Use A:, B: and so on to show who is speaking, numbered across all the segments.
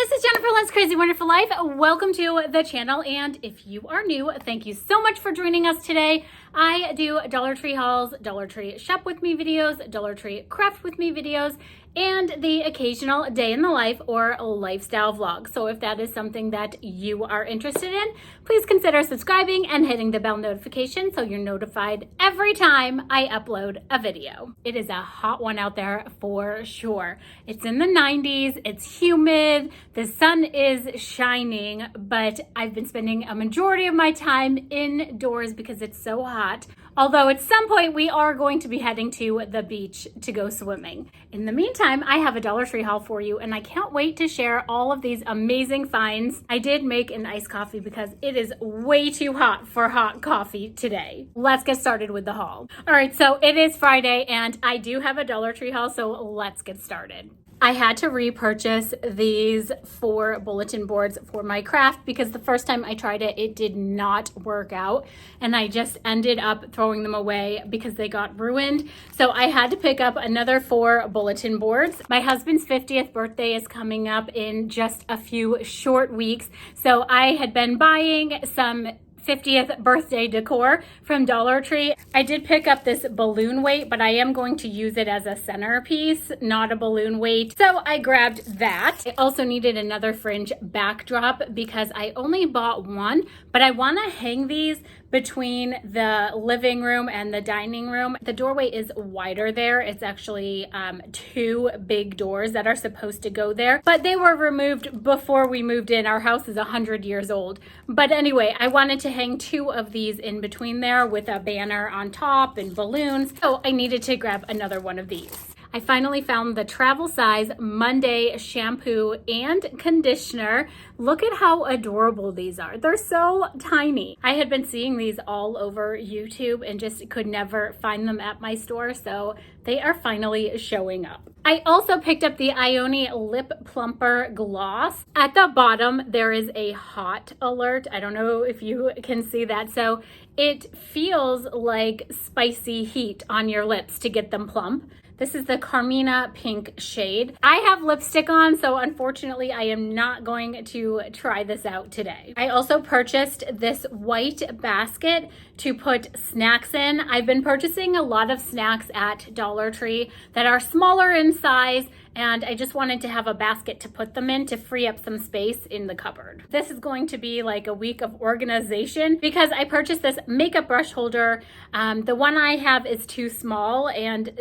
A: this is Jennifer Lynn's Crazy Wonderful Life. Welcome to the channel, and if you are new, thank you so much for joining us today. I do Dollar Tree hauls, Dollar Tree shop with me videos, Dollar Tree craft with me videos, and the occasional day in the life or lifestyle vlog. So if that is something that you are interested in, please consider subscribing and hitting the bell notification so you're notified every time I upload a video. It is a hot one out there for sure. It's in the 90s, it's humid, the sun is shining, but I've been spending a majority of my time indoors because it's so hot. Although at some point we are going to be heading to the beach to go swimming. In the meantime, I have a Dollar Tree haul for you, and I can't wait to share all of these amazing finds. I did make an iced coffee because it is way too hot for hot coffee today. Let's get started with the haul. All right, so it is Friday and I do have a Dollar Tree haul, so let's get started. I had to repurchase these 4 bulletin boards for my craft because the first time I tried it, it did not work out, and I just ended up throwing them away because they got ruined. So I had to pick up another 4 bulletin boards. My husband's 50th birthday is coming up in just a few short weeks, so I had been buying some 50th birthday decor from Dollar Tree. I did pick up this balloon weight, but I am going to use it as a centerpiece, not a balloon weight. So I grabbed that. I also needed another fringe backdrop because I only bought one, but I want to hang these between the living room and the dining room. The doorway is wider there. It's actually 2 big doors that are supposed to go there, but they were removed before we moved in. Our house is 100 years old. But anyway, I wanted to hang 2 of these in between there with a banner on top and balloons. So I needed to grab another one of these. I finally found the travel size Monday shampoo and conditioner. Look at how adorable these are. They're so tiny. I had been seeing these all over YouTube and just could never find them at my store, so they are finally showing up. I also picked up the Ioni Lip Plumper Gloss. At the bottom, there is a hot alert. I don't know if you can see that. So it feels like spicy heat on your lips to get them plump. This is the Carmina Pink shade. I have lipstick on, so unfortunately I am not going to try this out today. I also purchased this white basket to put snacks in. I've been purchasing a lot of snacks at Dollar Tree that are smaller in size, and I just wanted to have a basket to put them in to free up some space in the cupboard. This is going to be like a week of organization because I purchased this makeup brush holder. The one I have is too small, and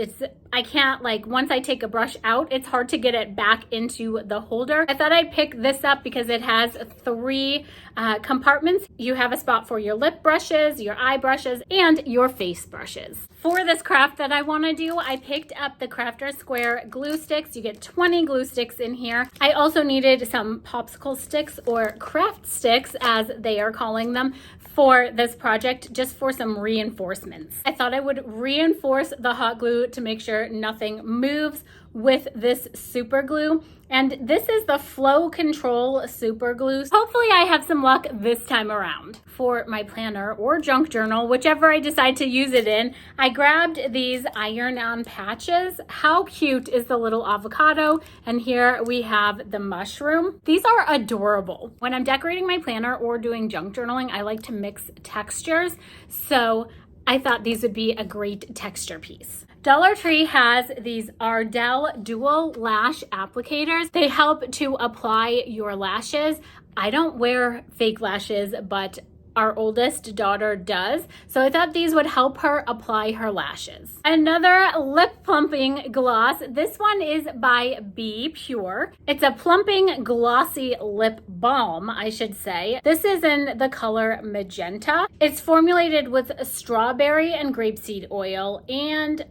A: I can't, like, once I take a brush out, it's hard to get it back into the holder. I thought I'd pick this up because it has 3 compartments. You have a spot for your lip brushes, your eye brushes, and your face brushes. For this craft that I want to do, I picked up the Crafter Square glue sticks. You get 20 glue sticks in here. I also needed some popsicle sticks, or craft sticks as they are calling them, for this project, just for some reinforcements. I thought I would reinforce the hot glue to make sure nothing moves with this super glue. And this is the Flow Control super glue. Hopefully I have some luck this time around. For my planner or junk journal, whichever I decide to use it in, I grabbed these iron-on patches. How cute is the little avocado? And here we have the mushroom. These are adorable. When I'm decorating my planner or doing junk journaling, I like to mix textures. So I thought these would be a great texture piece. Dollar Tree has these Ardell Dual Lash Applicators. They help to apply your lashes. I don't wear fake lashes, but our oldest daughter does, so I thought these would help her apply her lashes. Another lip plumping gloss. This one is by Be Pure. It's a plumping glossy lip balm, I should say. This is in the color Magenta. It's formulated with strawberry and grapeseed oil and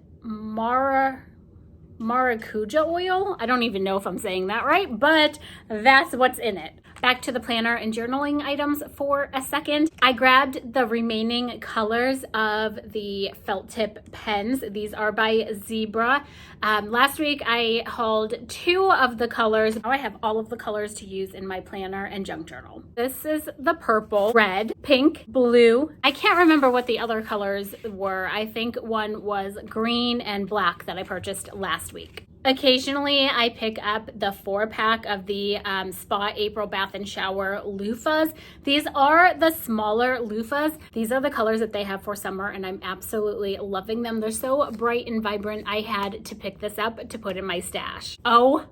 A: maracuja oil. I don't even know if I'm saying that right, but that's what's in it. Back to the planner and journaling items for a second. I grabbed the remaining colors of the felt tip pens. These are by Zebra. Last week I hauled 2 of the colors. Now I have all of the colors to use in my planner and junk journal. This is the purple, red, pink, blue. I can't remember what the other colors were. I think one was green and black that I purchased last week. Occasionally, I pick up the 4-pack of the Spa April Bath and Shower loofahs. These are the smaller loofahs. These are the colors that they have for summer, and I'm absolutely loving them. They're so bright and vibrant. I had to pick this up to put in my stash. Oh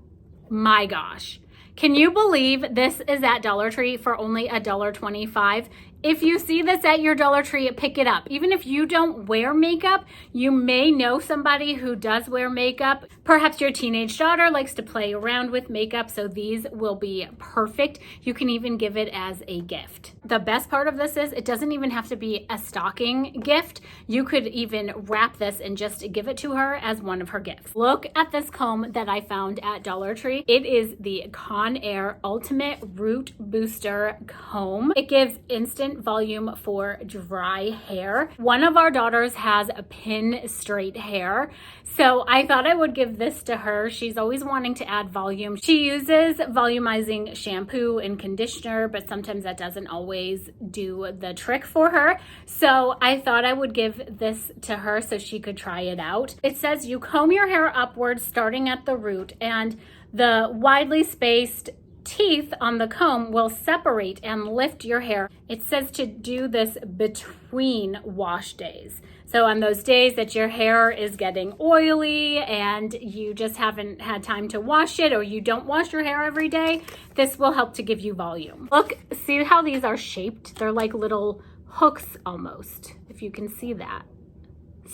A: my gosh. Can you believe this is at Dollar Tree for only $1.25? If you see this at your Dollar Tree, pick it up. Even if you don't wear makeup, you may know somebody who does wear makeup. Perhaps your teenage daughter likes to play around with makeup, so these will be perfect. You can even give it as a gift. The best part of this is it doesn't even have to be a stocking gift. You could even wrap this and just give it to her as one of her gifts. Look at this comb that I found at Dollar Tree. It is the Conair Ultimate Root Booster Comb. It gives instant volume for dry hair. One of our daughters has a pin straight hair, so I thought I would give this to her. She's always wanting to add volume. She uses volumizing shampoo and conditioner, but sometimes that doesn't always do the trick for her. So I thought I would give this to her so she could try it out. It says you comb your hair upwards starting at the root, and the widely spaced teeth on the comb will separate and lift your hair. It says to do this between wash days. So on those days that your hair is getting oily and you just haven't had time to wash it, or you don't wash your hair every day, this will help to give you volume. Look, see how these are shaped? They're like little hooks almost, if you can see that.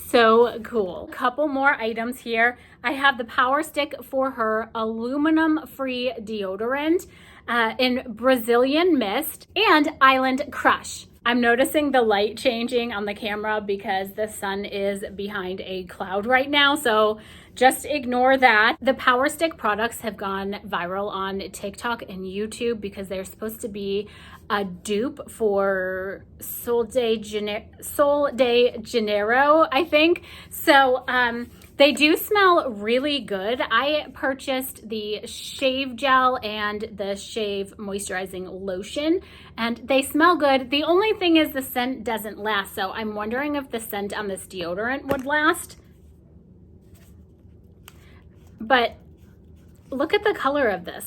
A: So cool. Couple more items here. I have the Power Stick for her aluminum-free deodorant in Brazilian Mist and Island Crush. I'm noticing the light changing on the camera because the sun is behind a cloud right now, so just ignore that. The Power Stick products have gone viral on TikTok and YouTube because they're supposed to be a dupe for Sol de Janeiro, I think. So they do smell really good. I purchased the shave gel and the shave moisturizing lotion, and they smell good. The only thing is the scent doesn't last, so I'm wondering if the scent on this deodorant would last. But look at the color of this.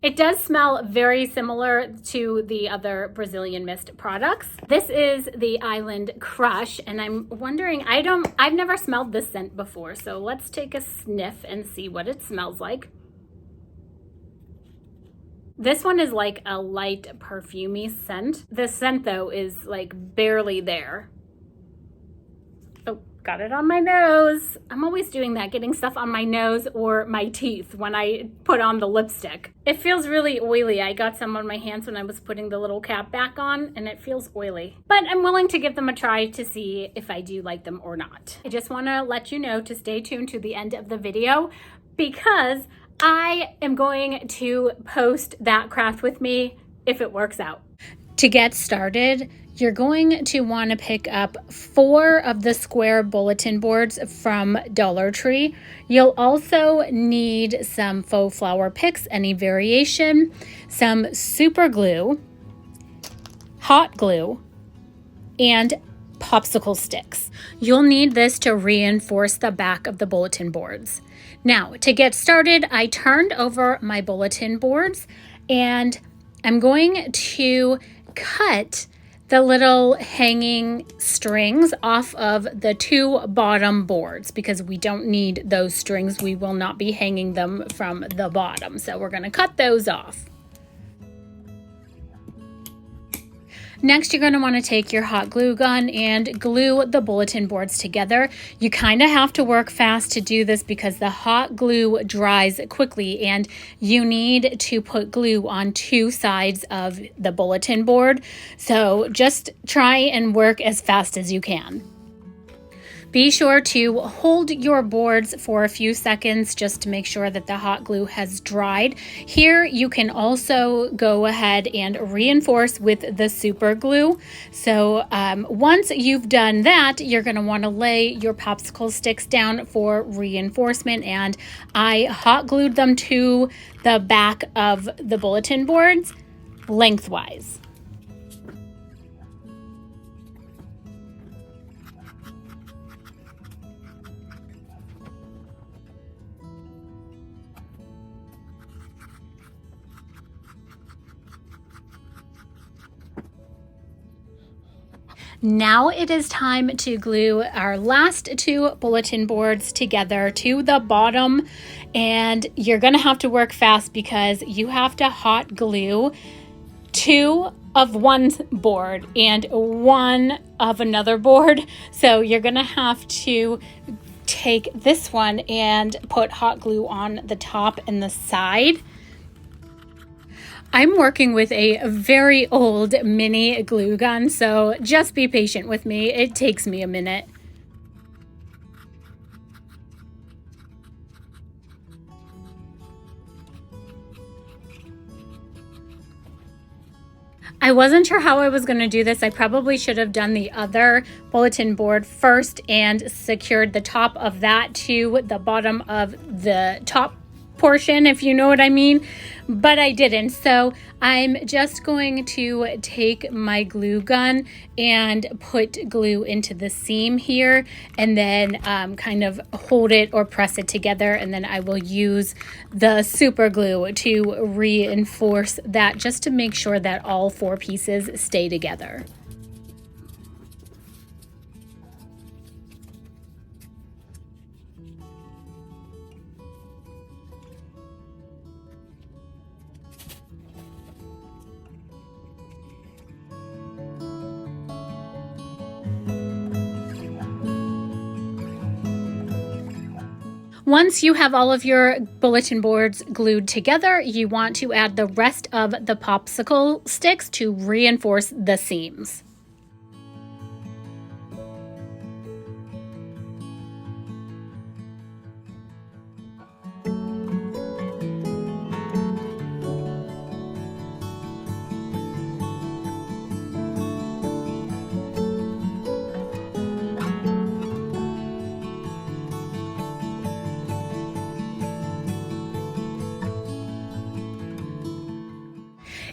A: It does smell very similar to the other Brazilian Mist products. This is the Island Crush, and I'm wondering, I've never smelled this scent before, so let's take a sniff and see what it smells like. This one is like a light perfumey scent. The scent though is like barely there. Oh, got it on my nose. I'm always doing that, getting stuff on my nose or my teeth when I put on the lipstick. It feels really oily. I got some on my hands when I was putting the little cap back on, and it feels oily. But I'm willing to give them a try to see if I do like them or not. I just want to let you know to stay tuned to the end of the video because I am going to post that craft with me if it works out. To get started, you're going to want to pick up 4 of the square bulletin boards from Dollar Tree. You'll also need some faux flower picks, any variation, some super glue, hot glue, and popsicle sticks. You'll need this to reinforce the back of the bulletin boards. Now, to get started, I turned over my bulletin boards and I'm going to cut the little hanging strings off of the 2 bottom boards because we don't need those strings. We will not be hanging them from the bottom. So we're going to cut those off. Next, you're going to want to take your hot glue gun and glue the bulletin boards together. You kind of have to work fast to do this because the hot glue dries quickly and you need to put glue on 2 sides of the bulletin board. So just try and work as fast as you can. Be sure to hold your boards for a few seconds just to make sure that the hot glue has dried. Here you can also go ahead and reinforce with the super glue. So once you've done that, you're going to want to lay your popsicle sticks down for reinforcement, and I hot glued them to the back of the bulletin boards lengthwise. Now it is time to glue our last two bulletin boards together to the bottom, and you're gonna have to work fast because you have to hot glue two of one board and one of another board. So you're gonna have to take this one and put hot glue on the top and the side. I'm working with a very old mini glue gun, so just be patient with me. It takes me a minute. I wasn't sure how I was going to do this. I probably should have done the other bulletin board first and secured the top of that to the bottom of the top portion, if you know what I mean, but I didn't. So I'm just going to take my glue gun and put glue into the seam here, and then kind of hold it or press it together, and then I will use the super glue to reinforce that, just to make sure that all four pieces stay together. Once you have all of your bulletin boards glued together, you want to add the rest of the popsicle sticks to reinforce the seams.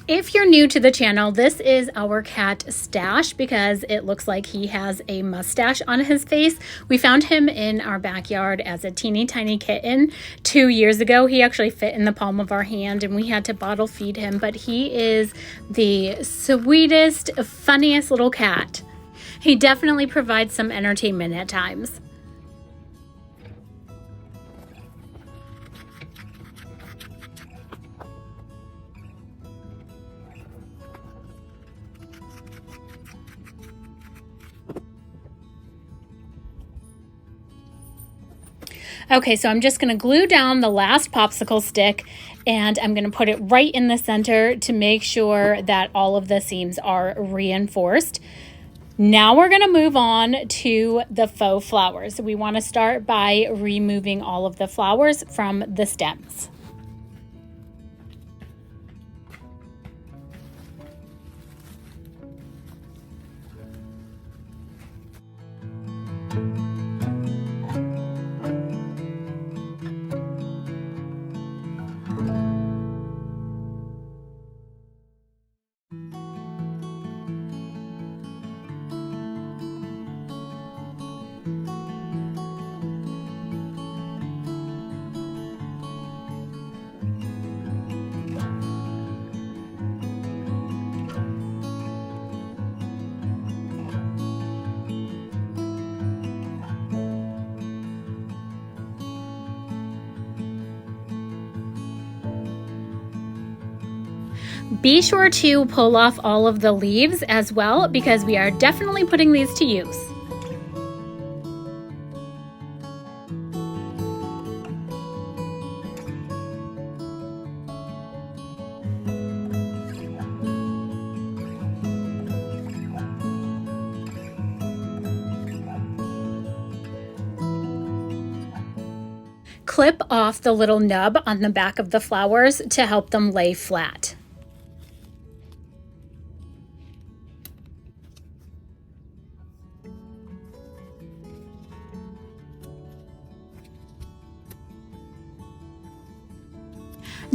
A: If you're new to the channel, this is our cat Stash because it looks like he has a mustache on his face. We found him in our backyard as a teeny tiny kitten 2 years ago. He actually fit in the palm of our hand and we had to bottle feed him, but he is the sweetest, funniest little cat. He definitely provides some entertainment at times. Okay, so I'm just going to glue down the last popsicle stick, and I'm going to put it right in the center to make sure that all of the seams are reinforced. Now we're going to move on to the faux flowers. We want to start by removing all of the flowers from the stems. Be sure to pull off all of the leaves as well, because we are definitely putting these to use. Clip off the little nub on the back of the flowers to help them lay flat.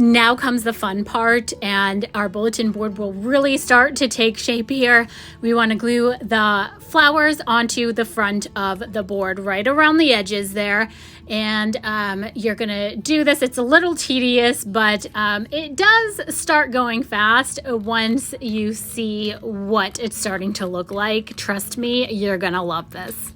A: Now comes the fun part, and our bulletin board will really start to take shape here. We want to glue the flowers onto the front of the board, right around the edges there. And you're going to do this. It's a little tedious, but it does start going fast once you see what it's starting to look like. Trust me, you're going to love this.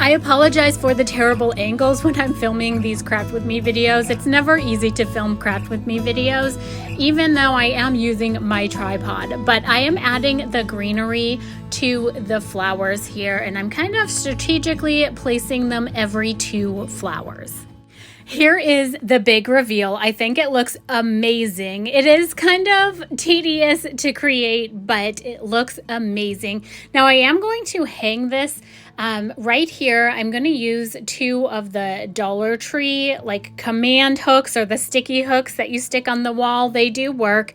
A: I apologize for the terrible angles when I'm filming these Craft With Me videos. It's never easy to film Craft With Me videos, even though I am using my tripod. But I am adding the greenery to the flowers here, and I'm kind of strategically placing them every 2 flowers. Here is the big reveal. I think it looks amazing. It is kind of tedious to create, but it looks amazing. Now I am going to hang this right here. I'm going to use 2 of the Dollar Tree like command hooks, or the sticky hooks that you stick on the wall. They do work.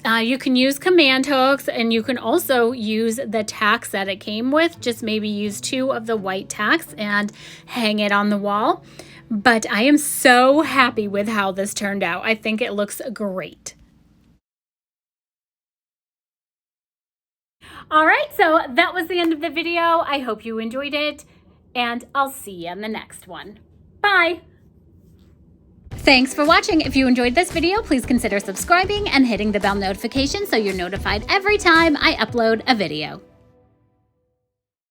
A: You can use command hooks, and you can also use the tacks that it came with. Just maybe use 2 of the white tacks and hang it on the wall. But I am so happy with how this turned out. I think it looks great. All right, so that was the end of the video. I hope you enjoyed it, and I'll see you in the next one. Bye. Thanks for watching. If you enjoyed this video, please consider subscribing and hitting the bell notification so you're notified every time I upload a video.